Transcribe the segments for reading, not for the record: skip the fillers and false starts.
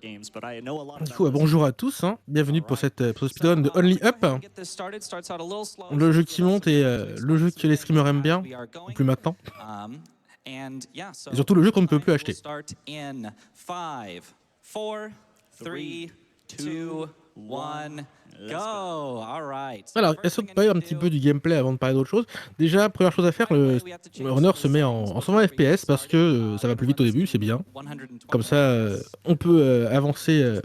Du coup, bonjour à tous, hein. Bienvenue pour ce speedrun de Only Up. Le jeu qui monte et le jeu que les streamers aiment bien, ou plus maintenant. Et surtout le jeu qu'on ne peut plus acheter. 5, 4, 3, 2, 1... Go! All right. Alors, est-ce qu'on peut parler un petit peu du gameplay avant de parler d'autre chose? Déjà, première chose à faire, le runner se met en 120 FPS parce que ça va plus vite au début, c'est bien. Comme ça, on peut avancer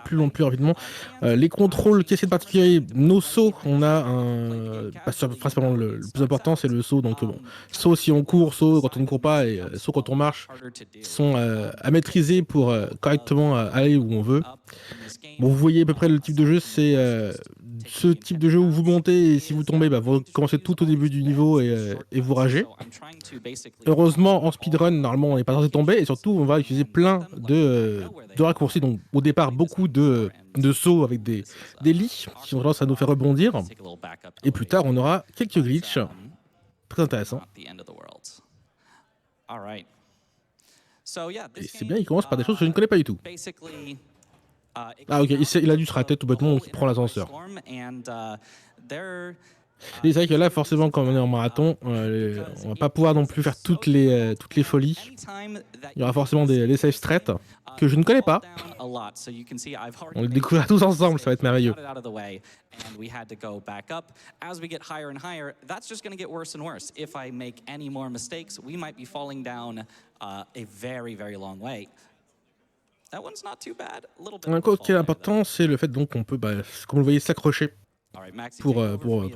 plus rapidement. Les contrôles, qu'est-ce qui est particulier? Nos sauts, on a un... Principalement, le plus important, c'est le saut. Donc, bon, saut si on court, saut quand on ne court pas, et saut quand on marche, sont à maîtriser pour correctement aller où on veut. Bon, vous voyez à peu près le type de jeu, c'est ce type de jeu où vous montez et si vous tombez, bah, vous commencez tout au début du niveau et vous ragez. Heureusement, en speedrun, normalement, on n'est pas censé tomber et surtout, on va utiliser plein de raccourcis. Donc, au départ, beaucoup de sauts avec des lits qui ont tendance à nous faire rebondir. Et plus tard, on aura quelques glitches. Très intéressant. Et c'est bien, il commence par des choses que je ne connais pas du tout. Ah ok, il a dû se rater tout bêtement, donc il prend l'ascenseur. Et c'est vrai que là, forcément, comme on est en marathon, on va pas pouvoir non plus faire toutes les folies. Il y aura forcément des safe straight que je ne connais pas. On les découvrira tous ensemble, ça va être merveilleux. Un code qui est important, c'est le fait donc qu'on peut, comme vous le voyez, s'accrocher pour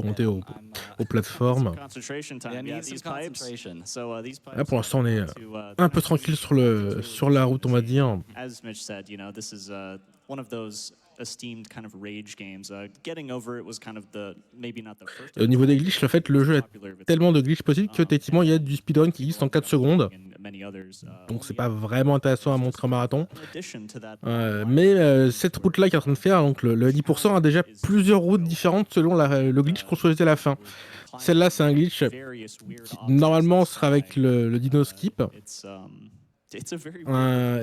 monter aux plateformes. Là, pour l'instant, on est un peu tranquille sur la route, on va dire. Et au niveau des glitches, le jeu a tellement de glitches possibles que techniquement il y a du speedrun qui existe en 4 secondes. Donc c'est pas vraiment intéressant à montrer en marathon. Mais cette route-là qui est en train de faire, donc le 10% a déjà plusieurs routes différentes selon le glitch qu'on choisit à la fin. Celle-là, c'est un glitch qui normalement sera avec le dino skip. Et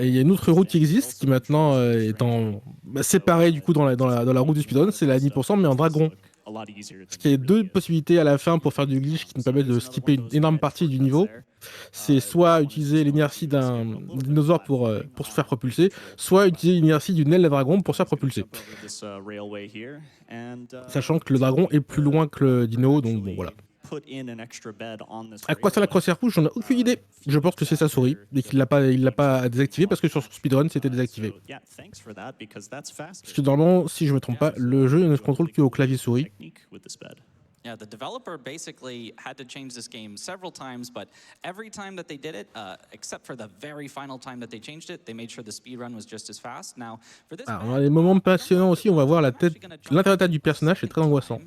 il y a une autre route qui existe, qui maintenant est séparée du coup dans la route du speedrun, c'est la 10% mais en dragon. Ce qui est deux possibilités à la fin pour faire du glitch qui nous permet de skipper une énorme partie du niveau. C'est soit utiliser l'inertie d'un dinosaure pour se faire propulser, soit utiliser l'inertie d'une aile de dragon pour se faire propulser. Sachant que le dragon est plus loin que le dino, donc bon voilà. À quoi ça la crossière rouge, j'en ai aucune idée. Je pense que c'est sa souris et qu'il l'a pas désactivé parce que sur son speedrun c'était désactivé. Parce que normalement, si je me trompe pas, le jeu ne se contrôle qu'au clavier souris. Yeah, the developer basically had to change this game several times, but every time that they did it, except for the very final time that they changed it, they made sure the speedrun was just as fast. Now, for this, on a des moments passionnants aussi, on va voir l'intérieur de la tête du personnage, c'est très angoissant.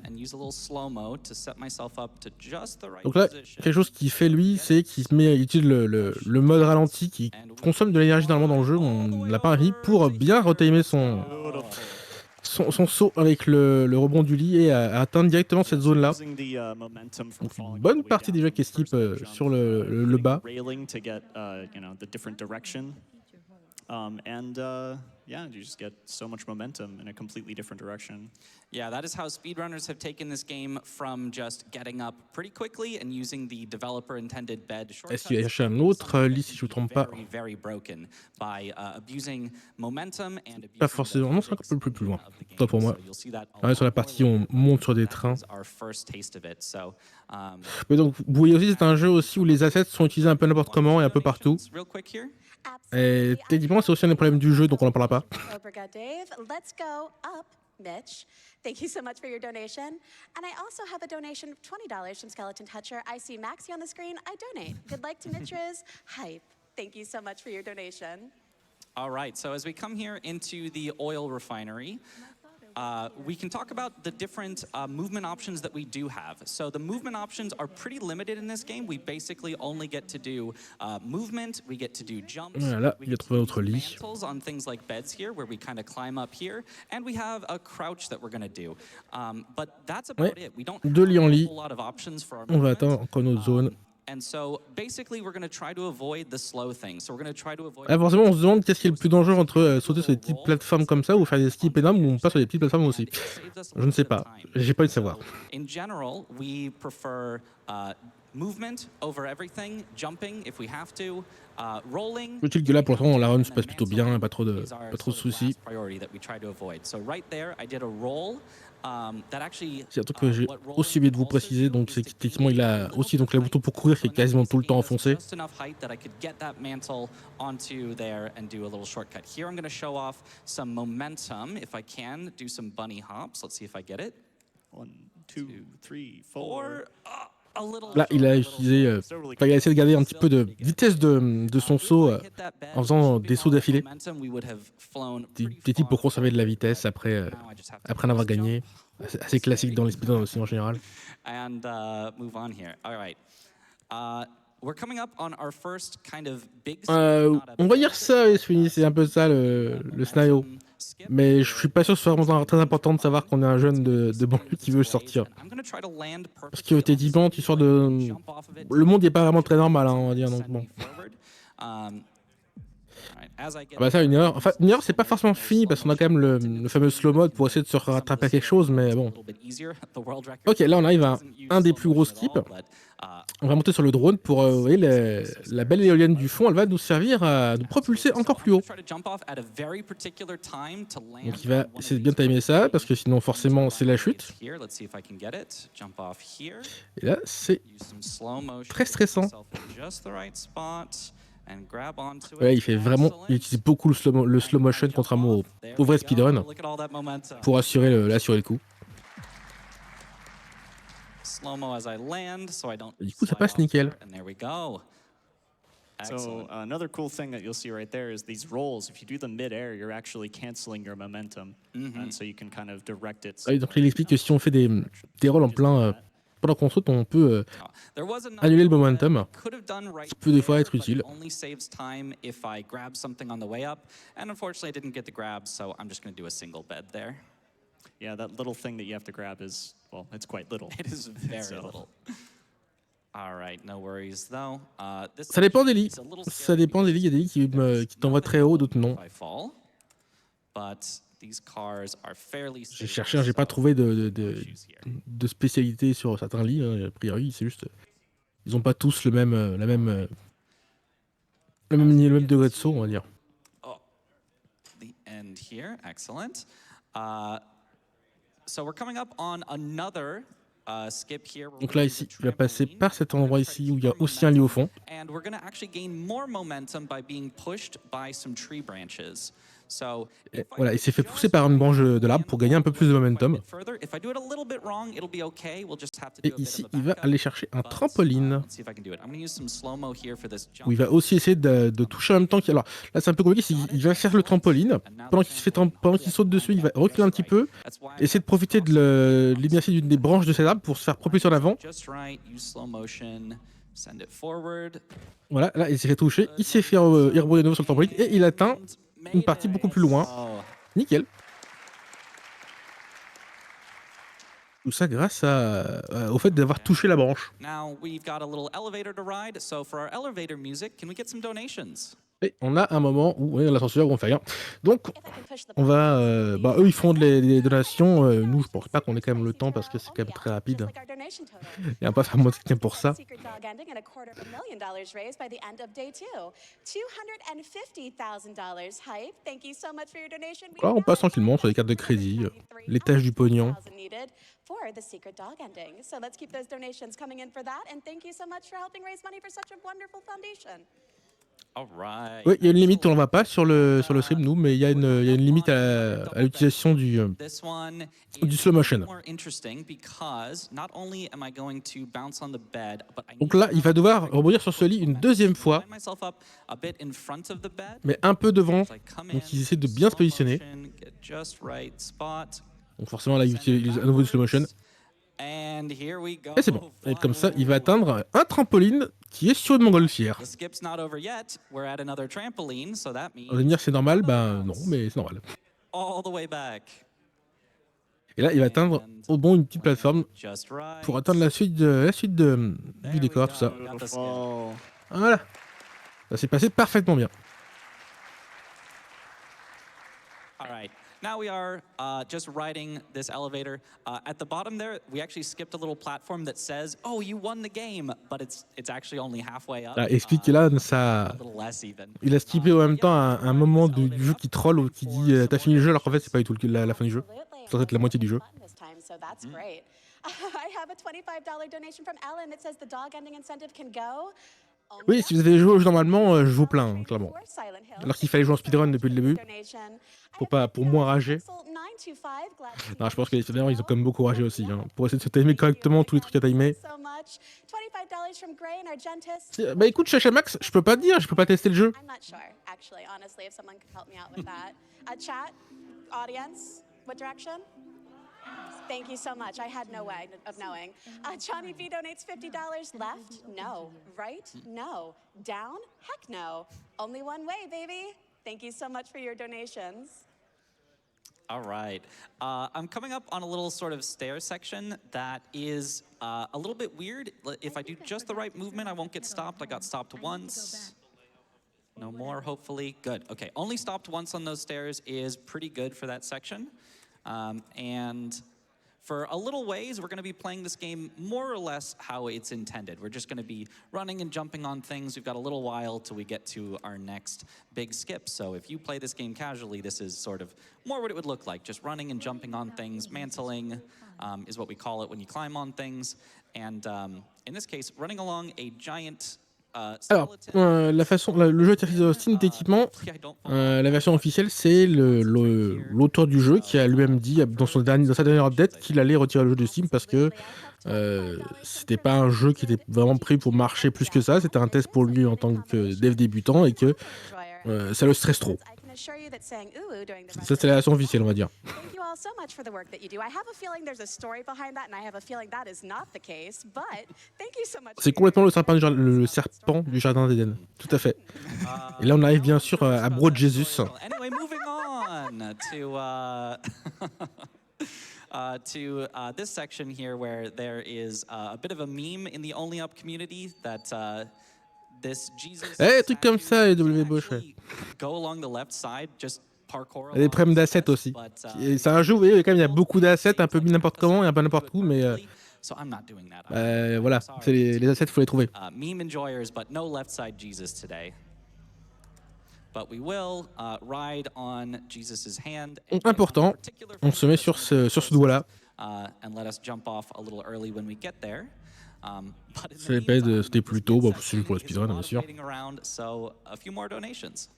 Donc là, quelque chose qu'il fait lui, c'est qu'il utilise le mode ralenti qui consomme de l'énergie normalement dans le jeu, on l'a pas mis, pour bien retimer son saut avec le rebond du lit et à atteindre directement cette zone-là. Donc une bonne partie déjà qui skip sur le bas. Yeah, you just get so much momentum in a completely different direction. Yeah, that is how speedrunners have taken this game from just getting up pretty quickly and using the developer-intended bed shortcuts. Est-ce qu'il y a cherché un autre lit si je ne me trompe pas? Very broken by abusing momentum and pas forcément, non, c'est un peu plus loin. Toi pour moi. Sur la partie où on monte sur des trains. Mais donc, vous voyez aussi, c'est un jeu aussi où les assets sont utilisés un peu n'importe comment et un peu partout. Et techniquement, c'est aussi un des problèmes du jeu, donc on n'en parlera pas. Mitch, thank you so much for your donation. And I also have a donation of $20 from Skeleton Toucher. I see Maxie on the screen. I donate. Good luck to Mitchriz. Hype. Thank you so much for your donation. All right, so as we come here into the oil refinery, we can talk about the different movement options that we do have. So the movement options are pretty limited in this game. We basically only get to do movement, we get to do jumps, voilà, il a trouvé notre lit. on things like beds here, where we kind of climb up here, and we have a crouch that we're going to do. But that's about it. We don't deux lits en lit. have a lot of options for our on va attendre encore notre zone. And so basically, we're going to try to avoid the slow things. So we're going to try to avoid. Ah, forcément, on se demande qu'est-ce qui est le plus dangereux entre sauter sur des petites plateformes comme ça ou faire des skips énormes ou on passe sur des petites plateformes aussi. Je ne sais pas. J'ai pas envie de savoir. In general, we prefer movement over everything, jumping if we have to, rolling. Je trouve que là, pour l'instant, la run se passe plutôt bien, pas trop de soucis. So right there, I did a roll. C'est un truc que j'ai aussi oublié de vous préciser, donc c'est qu'effectivement il a aussi donc le bouton pour courir qui est quasiment tout le temps enfoncé. Là, il a utilisé, il a essayé de garder un petit peu de vitesse de son saut en faisant des sauts d'affilée. Des types pour conserver de la vitesse après en avoir gagné. Assez classique dans les speedruns aussi en général. On va dire ça, c'est un peu ça le scénario. Mais je suis pas sûr que ce soit vraiment très important de savoir qu'on est un jeune de banlieue qui veut sortir. Parce que techniquement, tu sors de... Le monde n'est pas vraiment très normal, hein, on va dire, donc bon. Ah bah ça, une heure. Enfin, une heure, c'est pas forcément fini parce qu'on a quand même le fameux slow mode pour essayer de se rattraper à quelque chose, mais bon. Ok, là on arrive à un des plus gros skips. On va monter sur le drone pour, vous voyez, la belle éolienne du fond, elle va nous servir à nous propulser encore plus haut. Donc il va essayer de bien timer ça, parce que sinon forcément c'est la chute. Et là, c'est très stressant. Ouais, il utilise beaucoup le slow motion contrairement au vrai speedrun pour assurer le coup. Et du coup, ça passe nickel. So another cool thing that you'll see right there is these rolls. If you do them mid-air, you're actually canceling your momentum, and so you can kind of direct it. Donc il explique que si on fait des rolls en plein pendant qu'on saute, on peut annuler le momentum, qui peut des fois être utile. Yeah, that little thing that you have to grab is, well, it's quite little. It is very little. All right, no worries though. Ça dépend des lits. Ça dépend des lits. Il y a des lits qui t'envoient très haut, d'autres non. J'ai cherché, j'ai pas trouvé de spécialité sur certains lits. Hein. A priori, c'est juste, ils ont pas tous le même degré de saut, on va dire. Oh, the end here, excellent. So we're coming up on another skip here. Donc là, ici, il va passer par cet endroit ici où il y a aussi un lit au fond. And we're going to actually gain more momentum by being pushed by some tree branches. Et voilà, il s'est fait pousser par une branche de l'arbre pour gagner un peu plus de momentum. Et ici, il va aller chercher un trampoline. Où il va aussi essayer de toucher en même temps. Alors là, c'est un peu compliqué. Il va faire le trampoline. Pendant qu'il saute dessus, il va reculer un petit peu. Essayer de profiter de l'inertie d'une des branches de cet arbre pour se faire propulser en avant. Voilà, là, il s'est fait toucher. Il s'est fait rebondir de nouveau sur le trampoline. Et il atteint une partie beaucoup plus loin. Nickel. Tout ça grâce au fait d'avoir touché la branche. Et on a un moment où l'ascenseur où on fait rien. Donc on va, eux ils font des donations. Nous je pense pas qu'on ait quand même le temps parce que c'est quand même très rapide. Il n'y a pas vraiment de quelqu'un pour ça. Voilà, on passe tranquillement sur les cartes de crédit, les tâches du pognon. For the secret dog ending. So let's keep those donations coming in for that. And thank you so much for helping raise money for such a wonderful foundation. Oui, il y a une limite, on ne va pas sur le stream, nous, mais il y a une limite à l'utilisation du slow motion. Donc là, il va devoir rebondir sur ce lit une deuxième fois, mais un peu devant, donc il essaie de bien se positionner. Donc forcément, là, il utilise à nouveau du slow motion. Et c'est bon. Et comme ça, il va atteindre un trampoline qui est sur une montgolfière. Vous allez me dire c'est normal, ben non, mais c'est normal. Et là, il va atteindre au bon une petite plateforme Just right. pour atteindre la suite, du décor, tout ça. Got the skill. Beautiful. Voilà. Ça s'est passé parfaitement bien. All right. Now we are just riding this elevator. At the bottom there, we actually skipped a little platform that says, "Oh, you won the game," but it's actually only halfway up. Là, explique que là, ça, A little less even. il a skippé en même temps un moment du jeu qui troll ou qui dit t'as fini le jeu alors qu'en fait c'est pas du tout la fin du jeu. Absolutely. C'est en fait la moitié du jeu. Button this time, so that's great. I have a $25 donation from Ellen that says the dog ending incentive can go. Oui, si vous avez joué au jeu normalement, je vous plains, hein, clairement. For Silent Hill. Alors qu'il fallait jouer en speedrun depuis le début, Donation. pour moins rager. Non, je pense que les speedrunners, ils ont quand même beaucoup ragé aussi, hein, pour essayer de se timer correctement tous les trucs à timer. So much. $25 from Gray and Argentis. Bah écoute, Chacha Max, je peux pas te dire, je peux pas tester le jeu. I'm not sure, actually, honestly, if someone could help me out with that. Chat, audience, what direction? Thank you so much. I had no way of knowing. Johnny B donates $50. Left? No. Right? No. Down? Heck no. Only one way, baby. Thank you so much for your donations. All right. I'm coming up on a little sort of stair section that is a little bit weird. If I do just the right movement, I won't get stopped. I got stopped once. No more, hopefully. Good. Okay. Only stopped once on those stairs is pretty good for that section. And for a little ways, we're going to be playing this game more or less how it's intended. We're just going to be running and jumping on things. We've got a little while till we get to our next big skip. So if you play this game casually, this is sort of more what it would look like. Just running and jumping on things. Mantling is what we call it when you climb on things. And in this case, running along a giant... Alors, la façon, le jeu est Steam d'équipement. La version officielle, c'est l'auteur du jeu qui a lui-même dit dans sa dernière update qu'il allait retirer le jeu de Steam parce que c'était pas un jeu qui était vraiment pris pour marcher plus que ça. C'était un test pour lui en tant que dev débutant et que ça le stresse trop. Ça, c'est la version officielle, on va dire. Thank you all so much for the work that you do. I have a feeling there's a story behind that, and I have a feeling that is not the case, but thank you so much. C'est complètement le serpent du jardin d'Éden. Tout à fait. Et là, on arrive bien sûr à Bro Jesus. Anyway, moving on to this section here where there is a bit of a meme in the Only Up community that this Jesus truc comme ça, et W. Bush. go along the left side, just parkour. Il y a des problèmes d'assets aussi. C'est un jeu où il y a beaucoup d'assets, un peu mis n'importe comment et un peu n'importe où, mais So I'm not doing that. voilà, c'est les assets, il faut les trouver. Meme enjoyers, but no left side Jesus today. But we will ride on Jesus's hand. Important, on se met sur ce doigt-là. And let us jump off a little early when we get there. Ça dépend, c'était plus tôt, c'est pour le speedrun, bien sûr. So a few more donations.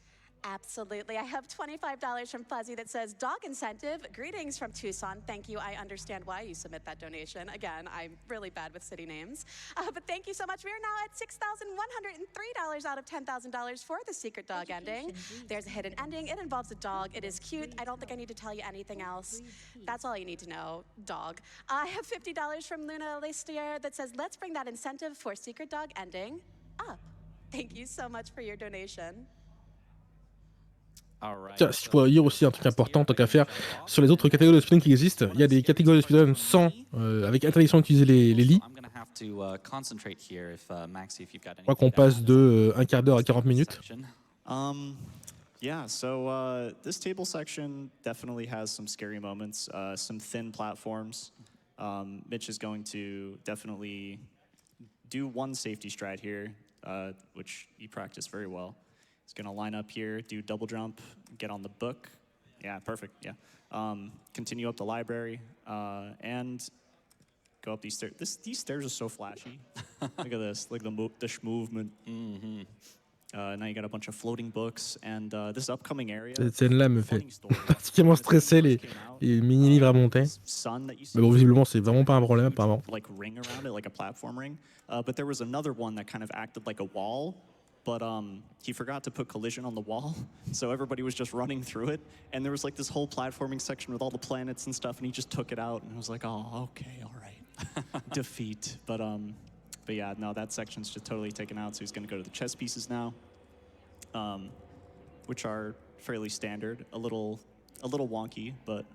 Absolutely. I have $25 from Fuzzy that says, dog incentive, greetings from Tucson. Thank you. I understand why you submit that donation. Again, I'm really bad with city names. But thank you so much. We are now at $6,103 out of $10,000 for the secret dog ending. There's a hidden ending. It involves a dog. It is cute. I don't think I need to tell you anything else. That's all you need to know, dog. I have $50 from Luna Lestier that says, let's bring that incentive for secret dog ending up. Thank you so much for your donation. Tiens, si je pourrais dire aussi un truc important tant qu'à faire sur les autres catégories de speedrun qui existent, il y a des catégories de speedrun sans, avec interdiction d'utiliser les lits. Je crois qu'on passe de un quart d'heure à 40 minutes. Yeah, so this table section definitely has some scary moments, some thin platforms. Mitch is going to definitely do one safety strat here, which he practiced very well. He's going to line up here, do double jump, get on the book. Yeah, perfect, yeah. Continue up the library, and go up these stairs. These stairs are so flashy. Look at this, look at the movement. Now you got a bunch of floating books, and this upcoming area... Cette scène-là me fait particulièrement stresser, les mini-livres à monter. Mais bon, visiblement, c'est vraiment pas un problème, apparemment. Like ring around it, like a platform ring. But there was another one that kind of acted like a wall, but he forgot to put collision on the wall, so everybody was just running through it, and there was like this whole platforming section with all the planets and stuff, and he just took it out, and I was like, oh, okay, all right. Defeat. But yeah, no, that section's just totally taken out, so he's going to go to the chess pieces now, which are fairly standard, a little wonky, but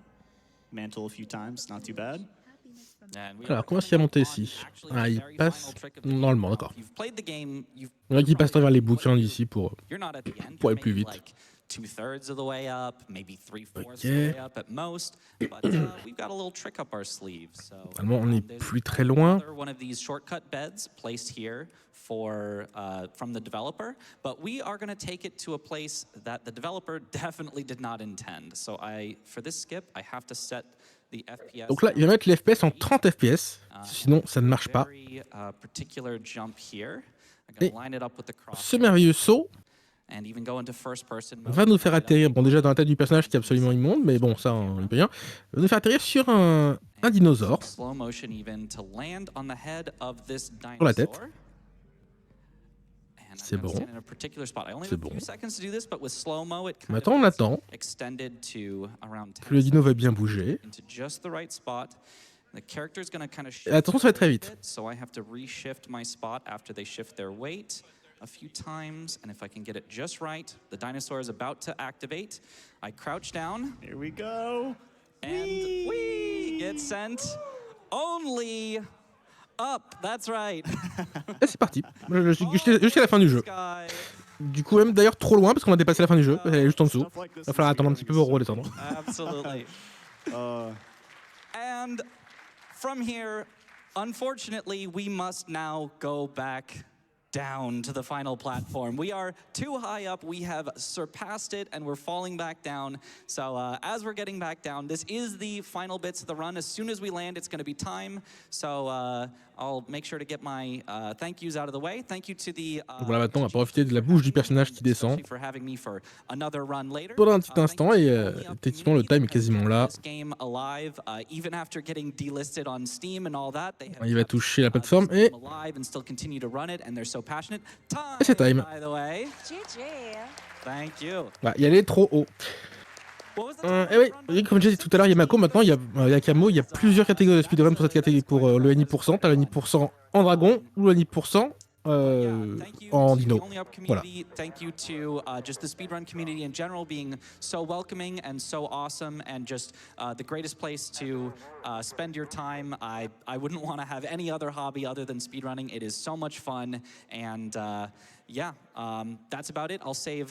mantle a few times, not too bad. Alors, comment est-ce qu'il a monté ici? Ah, il passe normalement, d'accord. Il y en a qui passent à travers les bouquins d'ici pour aller plus vite. Two-thirds of the way up, maybe three-fourths of the Ok. way up at most, but we've got a little trick up our sleeve. So Normalement, on n'est there's plus très loin. another one of these shortcut beds placed here for from the developer, but we are going to take it to a place that the developer definitely did not intend. So for this skip, I have to set the FPS. Donc là, il va mettre les FPS en 30 FPS, sinon ça ne marche pas. Very particular jump here. I'm Et going to line it up with the ce merveilleux saut and even go into first person mode. va nous faire atterrir, bon déjà dans la tête du personnage qui est absolument immonde, mais bon ça on peut rien, va nous faire atterrir sur un dinosaure, Slow motion even to land on the head of this dinosaur. sur la tête. And I'm C'est gonna bon. stand in a particular spot. I only C'est have a bon. few seconds to do this, but with slow-mo, it kind Maintenant of on gets attend extended to around 10 que le dino va bien seconds bouger. into just the right spot. The character's going to kind of shift Et attention, ça va être très vite. so I have to reshift my spot after they shift their weight a few times, and if I can get it just right, the dinosaur is about to activate. I crouch down, Here we go. and we get sent only up. That's right. Et c'est parti, jusqu'à la fin du jeu. Sky. Du coup même d'ailleurs trop loin parce qu'on a dépassé la fin du jeu, elle est juste en dessous. Il va falloir attendre un petit peu pour redescendre. Absolutely. And from here, unfortunately, we must now go back down to the final platform. We are too high up, we have surpassed it, and we're falling back down. So as we're getting back down, this is the final bits of the run. As soon as we land, it's going to be time. So I'll make sure to get my thank yous out of the way. Thank you to the Donc voilà, maintenant on va profiter de la bouche du personnage qui descend for having me for another run later. pendant un petit instant et effectivement le time est quasiment là. This game alive, even after getting delisted on Steam and all that, they have Il va kept, toucher la plateforme this et game alive and still continue to run it, and they're so passionate. Et c'est time. By the way, GG. thank you. bah, il allait trop haut. What was the Eh oui, oui, comme j'ai dit tout à l'heure, il y a Mako, maintenant il y a Camo, il y a plusieurs catégories de speedrun pour cette catégorie, pour le NI%, t'as le NI% en dragon ou le NI% en dino. Voilà. Thank you to just the speedrun community in general being so welcoming and so awesome and just the greatest place to spend your time. I wouldn't want to have any other hobby other than speedrunning. It is so much fun, and yeah, that's about it. I'll save